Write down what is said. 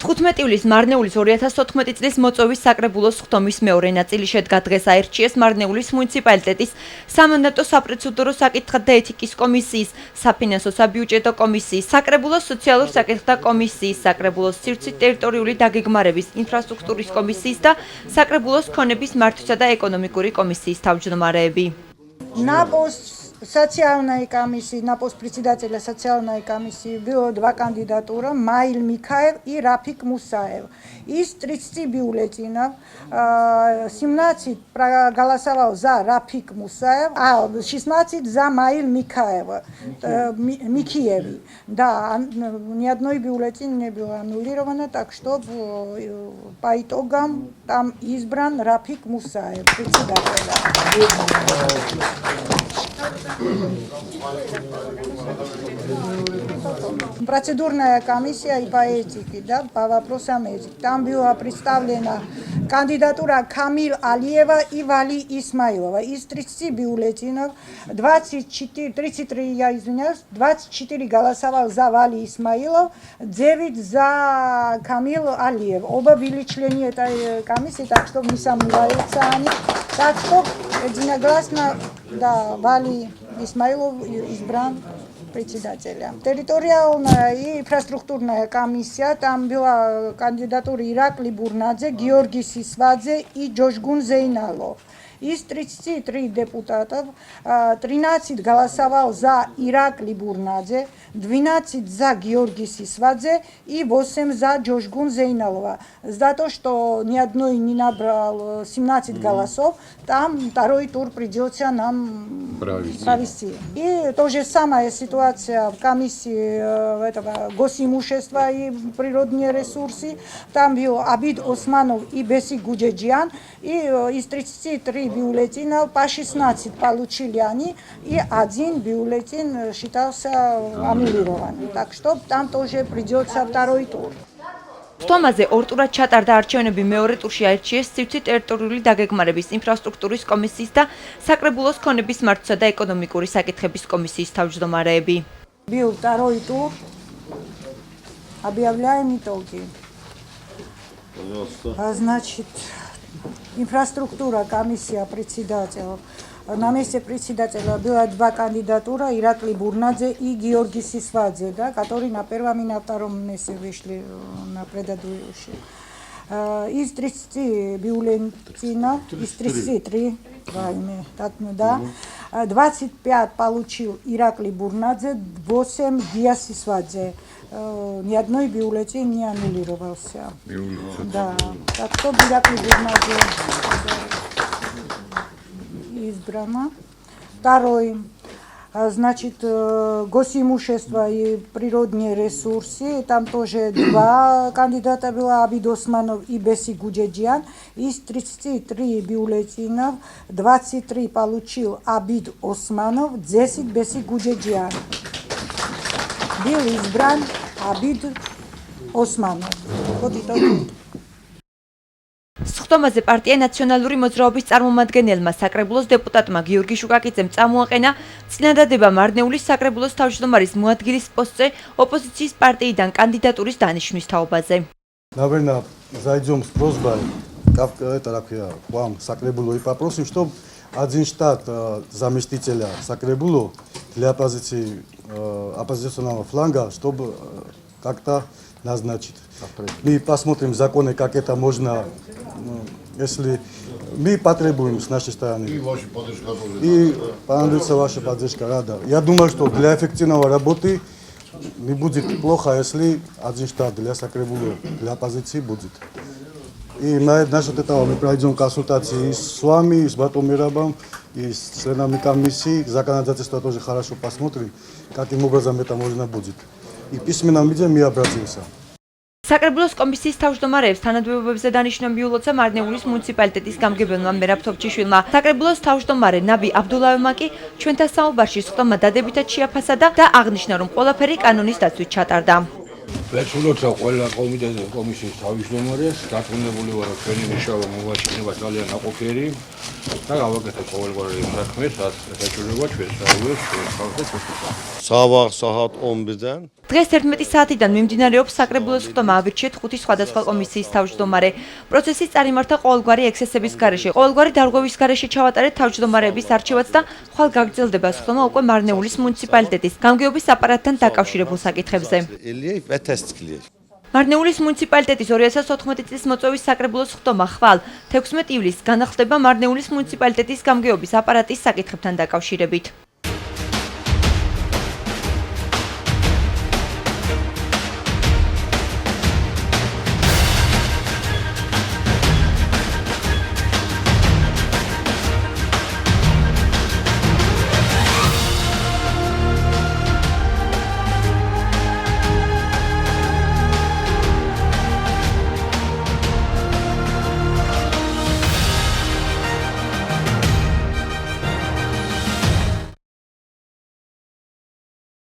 15 ივლისს მარნეულის 2014 წლის მოწვევის საკრებულოს სხდომის მეორე ნაწილი შედგა. დღეს აირჩიეს მარნეულის მუნიციპალიტეტის სამანდატო საპროცედურო საკითხთა და ეთიკის კომისიის, საფინანსო საბიუჯეტო კომისიის, საკრებულოს სოციალურ საკითხთა კომისიის, საკრებულოს სივრცით ტერიტორიული დაგეგმარების ინფრასტრუქტურის კომისიის და საკრებულოს ქონების მართვისა და ეკონომიკური комиссии თავმჯდომარეები. Социальной комиссии, на пост председателя социальной комиссии было два кандидатура, Маиль Микаев и Рафик Мусаев. Из 30 бюллетенов 17 проголосовал за Рафик Мусаев, а 16 за Маиль Микаева. Микиеви. Да, ни одной бюллетень не было аннулировано, так что по итогам там избран Рафик Мусаев, председателя. Процедурная комиссия и по этике, да, по вопросам этики. Там была представлена кандидатура Камил Алиева и Вали Исмаилова. Из 30 бюллетенов 33, я извиняюсь, 24 голосовал за Вали Исмаилов, 9 за Камил Алиев. Оба были члены этой комиссии, так что не сомневаются они. Так что единогласно, да, Вали Исмаилов избран председателем. Территориальная и инфраструктурная комиссия, там была кандидатура Иракли Бурнадзе, Георгий Сисвадзе и Джошгун Зейналов. Из 33 депутатов 13 голосовал за Иракли Бурнадзе, 12 за Георгий Сисвадзе и 8 за Джошгун Зейналова. За то, что ни одной не набрал 17 голосов, там второй тур придется нам провести. И то же самая ситуация в комиссии этого госимущества и природные ресурсы. Там был Абид Османов и Беси Гуджеджиан. И из 33 бюллетенов по 16 получили они, и один бюллетень считался аннулированным. Так что там тоже придется второй тур. სხდომაზე ორ ტურად ჩატარდა არჩევნები. მეორე ტურში აირჩიეს სივრცით ტერიტორიული დაგეგმარების ინფრასტრუქტურის კომისიის და საკრებულოს ქონების მართვისა და ეკონომიკური საკითხების კომისიის თავმჯდომარეები. Был второй тур. Объявляем итоги. Значит, инфраструктура, комиссия, председатель. На месте председателя было два кандидатура, Иракли Бурнадзе и Георгий Сисвадзе, да, которые на первом и на втором месте вышли на предыдущий. Из 30 бюллетенов, из 33, да, 25 получил Иракли Бурнадзе, 8 Георгий Сисвадзе. Ни одной бюллетень не аннулировался. Да. Так что Иракли Бурнадзе избрана. Второй, значит, госимущество и природные ресурсы. Там тоже два кандидата было, Абид Османов и Беси Гуджеджиан. Из 33 бюллетенов 23 получил Абид Османов, 10 Беси Гуджеджиан. Был избран Абид Османов. Вот итоги. სხდომაზე პარტია ნაციონალური მოძრაობის წარმომადგენელმა საკრებულოს დეპუტატმა გიორგი შუკაკიძემ წამოაყენა წინადადება მარნეულის საკრებულოს თავმჯდომარის მოადგილის პოსტზე ოპოზიციის партиიდან кандидатуრის დანიშვნის თაობაზე. Наверное, зайдем с просьбой, к вам Сакребулу и попросим, чтобы один штат заместителя Сакребулу для оппозиции, оппозиционного фланга, чтобы как-то назначить. Мы посмотрим законы, как это можно, если мы потребуем с нашей стороны. И понадобится ваша поддержка, рада. Я думаю, что для эффективной работы не будет плохо, если один штат для Сакребулу, для оппозиции будет. И насчет этого мы пройдем консультации с вами, с Батомирабом, и с членами комиссии. Законодательство тоже хорошо посмотрим, каким образом это можно будет. И в письменном виде мы обратимся. საკრებულოს კომისიის თავმჯდომარეებს თანადმდებობებზე დანიშნული ულოცა მარნეულის მუნიციპალიტეტის გამგებელმა მერაბ თოფჩიშვილმა. საკრებულოს თავმჯდომარე ნაბი აბდულავმა კი ჩვენთან საუბარში სხდომა დადებითად შეაფასა და აღნიშნა, რომ ყველაფერი კანონის დაცვით ჩატარდა. ვეცილოთ ყველა კომისიის თავმჯდომარეს, დარწმუნებული ვარ, რომ ჩვენი მუშაობა მოვაჩინება ძალიან ნაყოფიერი და გავაკეთებ ყოველგვარი საქმე, რაც ეხება ჩვენს რაიონს, ჩვენს ხალხს და ჩვენს. Sabah saat 11-dən დღეს 11 საათიდან მიმდინარეობს საკრებულოს ხტომა, ავირჩიეთ 5 სხვადასხვა კომისიის თავმჯდომარე. პროცესი წარიმართა ყოველგვარი ექსცესების გარეშე, ყოველგვარი დარღვევის გარეშე ჩავატარეთ თავმჯდომარეების არჩევაც და ხვალ გაგრძელდება ხტომა უკვე მარნეულის მუნიციპალიტეტის გამგეობის აპარატთან დაკავშირებულ საკითხებზე. eləyək və təsdiqləyək. მარნეულის მუნიციპალიტეტის 2014 წლის მოწვევის საკრებულოს ხტომა ხვალ 16 ივლისს განახლდება მარნეულის მუნიციპალიტეტის გამგეობის აპარატის საკითხებთან დაკავშირებით.